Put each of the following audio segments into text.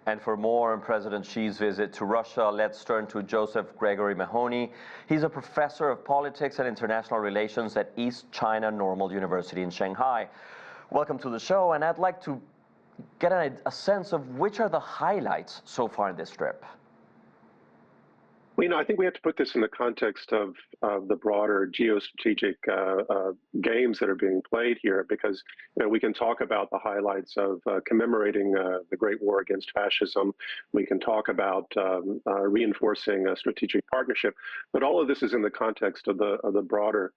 And for more on President Xi's visit to Russia, let's turn to Josef Gregory Mahoney. He's a professor of politics and international relations at East China Normal University in Shanghai. Welcome to the show, and I'd like to get a sense of which are the highlights so far in this trip. Well, I think we have to put this in the context of the broader geostrategic games that are being played here, because we can talk about the highlights of commemorating the Great War against fascism. We can talk about reinforcing a strategic partnership, but all of this is in the context of the broader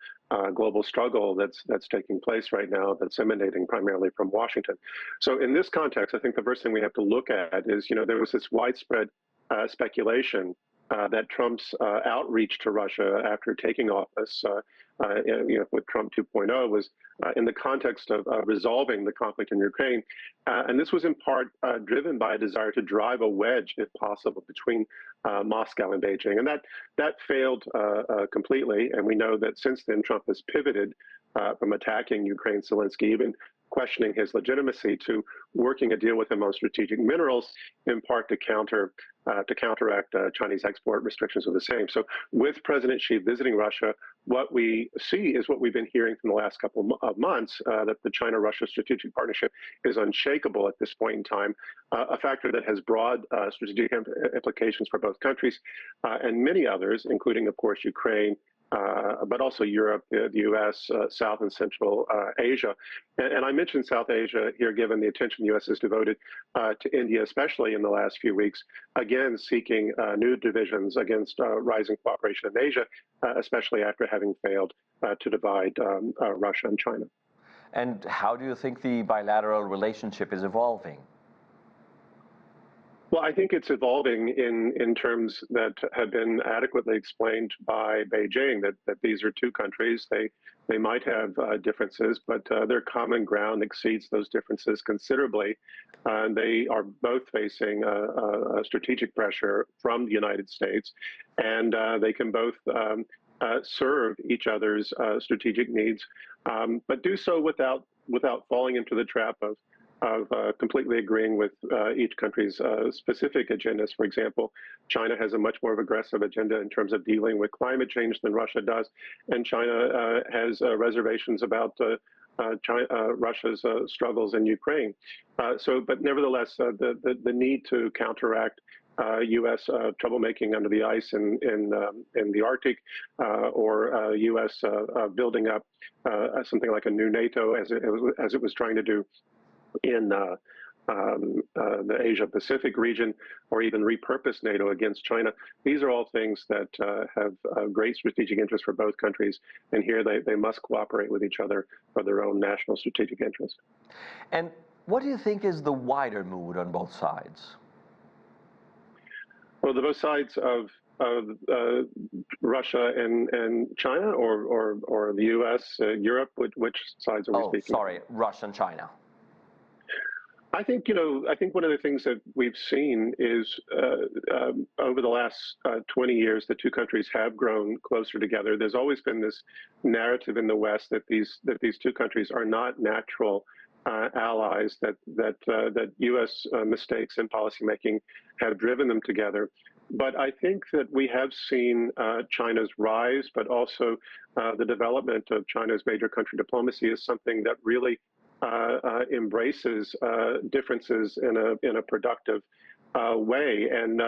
global struggle that's taking place right now, that's emanating primarily from Washington. So in this context, I think the first thing we have to look at is, there was this widespread speculation that Trump's outreach to Russia after taking office, with Trump 2.0, was in the context of resolving the conflict in Ukraine. And this was in part driven by a desire to drive a wedge, if possible, between Moscow and Beijing. And that failed completely. And we know that since then, Trump has pivoted from attacking Ukraine, Zelensky, even questioning his legitimacy, to working a deal with him on strategic minerals, in part to counteract Chinese export restrictions of the same. So with President Xi visiting Russia, what we see is what we've been hearing from the last couple of months, that the China-Russia strategic partnership is unshakable at this point in time, a factor that has broad strategic implications for both countries and many others, including, of course, Ukraine, but also Europe, the U.S., South and Central Asia. And I mentioned South Asia here, given the attention the U.S. has devoted to India, especially in the last few weeks, again seeking new divisions against rising cooperation in Asia, especially after having failed to divide Russia and China. And how do you think the bilateral relationship is evolving? Well, I think it's evolving in terms that have been adequately explained by Beijing, that these are two countries. They might have differences, but their common ground exceeds those differences considerably. They are both facing a strategic pressure from the United States, and they can both serve each other's strategic needs, but do so without falling into the trap of completely agreeing with each country's specific agendas. For example, China has a much more aggressive agenda in terms of dealing with climate change than Russia does, and China has reservations about Russia's struggles in Ukraine. But nevertheless, the need to counteract U.S. troublemaking under the ice in the Arctic, or U.S. building up something like a new NATO, as it was trying to do in the Asia-Pacific region, or even repurpose NATO against China. These are all things that have great strategic interest for both countries, and here they must cooperate with each other for their own national strategic interest. And what do you think is the wider mood on both sides? Well, the both sides of Russia and China, or the U.S., Europe, which sides are we speaking? Oh, sorry, Russia and China. I think, one of the things that we've seen is over the last 20 years, the two countries have grown closer together. There's always been this narrative in the West that these two countries are not natural allies, that U.S. mistakes in policymaking have driven them together. But I think that we have seen China's rise, but also the development of China's major country diplomacy is something that really embraces differences in a productive way. And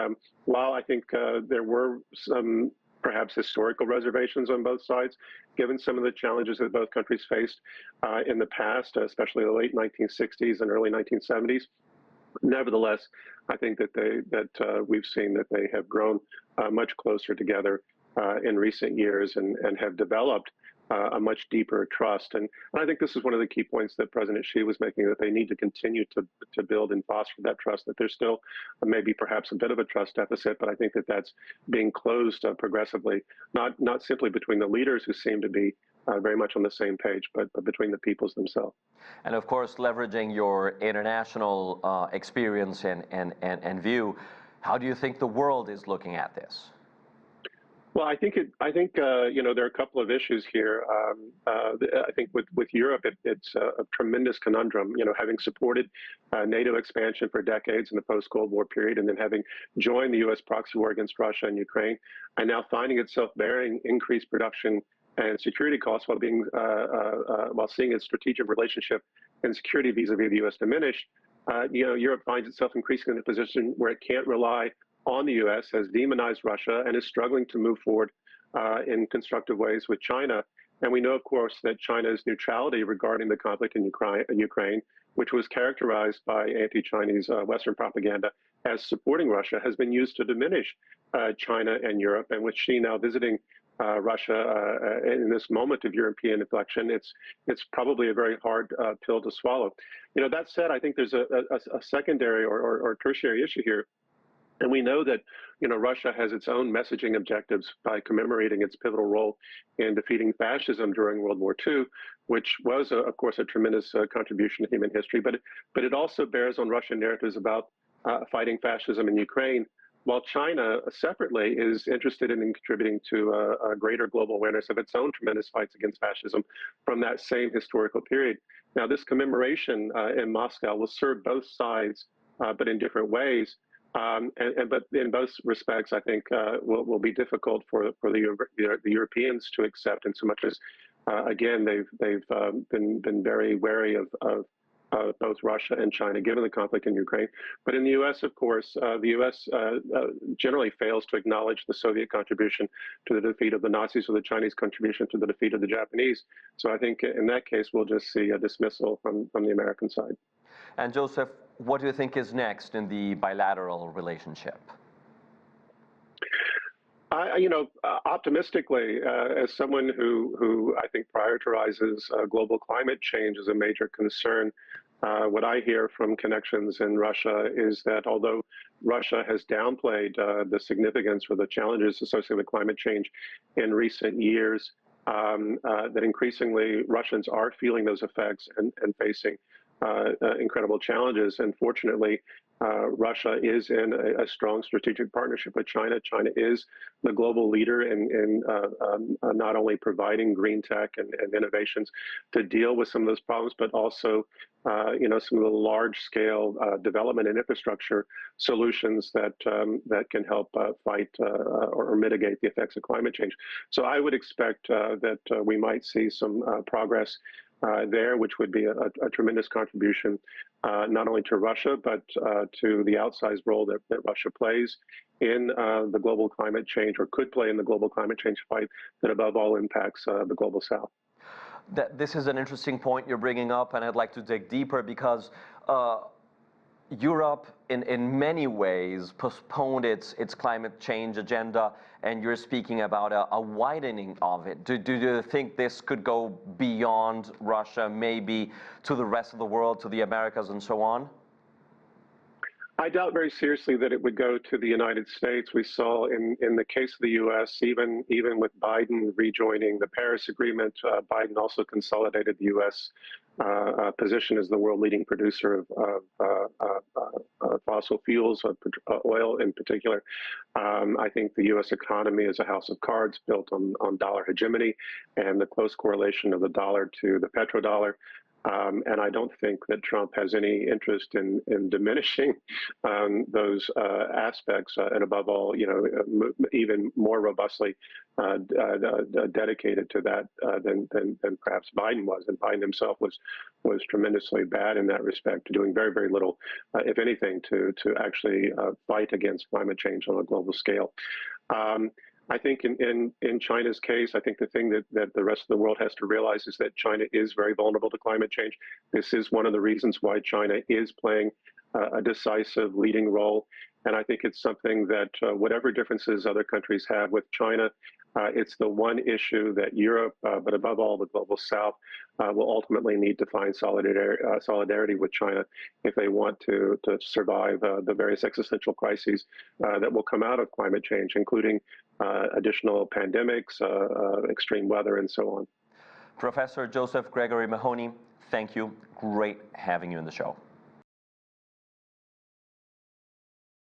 while I think there were some perhaps historical reservations on both sides, given some of the challenges that both countries faced in the past, especially the late 1960s and early 1970s, nevertheless, I think that we've seen that they have grown much closer together in recent years, and have developed a much deeper trust. And I think this is one of the key points that President Xi was making, that they need to continue to build and foster that trust, that there's still maybe perhaps a bit of a trust deficit, but I think that that's being closed progressively, not simply between the leaders, who seem to be very much on the same page, but between the peoples themselves. And of course, leveraging your international experience and view, how do you think the world is looking at this? Well, there are a couple of issues here. I think with Europe, it's a tremendous conundrum. Having supported NATO expansion for decades in the post-Cold War period, and then having joined the U.S. proxy war against Russia and Ukraine, and now finding itself bearing increased production and security costs while seeing its strategic relationship and security vis-a-vis the U.S. diminish. Europe finds itself increasingly in a position where it can't rely on the U.S., has demonized Russia, and is struggling to move forward in constructive ways with China. And we know, of course, that China's neutrality regarding the conflict in Ukraine, which was characterized by anti-Chinese Western propaganda as supporting Russia, has been used to diminish China and Europe. And with Xi now visiting Russia in this moment of European inflection, it's probably a very hard pill to swallow. That said, I think there's a secondary or tertiary issue here. And we know that, Russia has its own messaging objectives by commemorating its pivotal role in defeating fascism during World War II, which was, of course, a tremendous contribution to human history. But it also bears on Russian narratives about fighting fascism in Ukraine, while China separately is interested in contributing to a greater global awareness of its own tremendous fights against fascism from that same historical period. Now, this commemoration in Moscow will serve both sides, but in different ways. But in both respects, I think will be difficult for the Europeans to accept, in so much as, again, they've been very wary of both Russia and China, given the conflict in Ukraine. But in the U.S., of course, the U.S. Generally fails to acknowledge the Soviet contribution to the defeat of the Nazis, or the Chinese contribution to the defeat of the Japanese. So I think in that case, we'll just see a dismissal from the American side. And Joseph, what do you think is next in the bilateral relationship? Optimistically, as someone who I think prioritizes global climate change as a major concern, what I hear from connections in Russia is that although Russia has downplayed the significance or the challenges associated with climate change in recent years, that increasingly Russians are feeling those effects and facing incredible challenges. And fortunately, Russia is in a strong strategic partnership with China. China is the global leader in not only providing green tech and innovations to deal with some of those problems, but also some of the large-scale development and infrastructure solutions that can help fight or mitigate the effects of climate change. So I would expect that we might see some progress there, which would be a tremendous contribution, not only to Russia, but to the outsized role that Russia plays in the global climate change, or could play in the global climate change fight that above all impacts the global South. This is an interesting point you're bringing up, and I'd like to dig deeper, because Europe, in many ways, postponed its climate change agenda, and you're speaking about a widening of it. Do you think this could go beyond Russia, maybe to the rest of the world, to the Americas and so on? I doubt very seriously that it would go to the United States. We saw in the case of the U.S., even with Biden rejoining the Paris Agreement, Biden also consolidated the U.S. Position as the world leading producer of fossil fuels, oil in particular. I think the U.S. economy is a house of cards built on dollar hegemony and the close correlation of the dollar to the petrodollar. And I don't think that Trump has any interest in diminishing those aspects, and above all, even more robustly dedicated to that than perhaps Biden was. And Biden himself was tremendously bad in that respect, doing very, very little, if anything, to actually fight against climate change on a global scale. I think in China's case, I think the thing that the rest of the world has to realize is that China is very vulnerable to climate change. This is one of the reasons why China is playing a decisive leading role. And I think it's something that whatever differences other countries have with China, it's the one issue that Europe, but above all the global South, will ultimately need to find solidarity with China if they want to survive the various existential crises that will come out of climate change, including additional pandemics, extreme weather, and so on. Professor Josef Gregory Mahoney, thank you. Great having you in the show.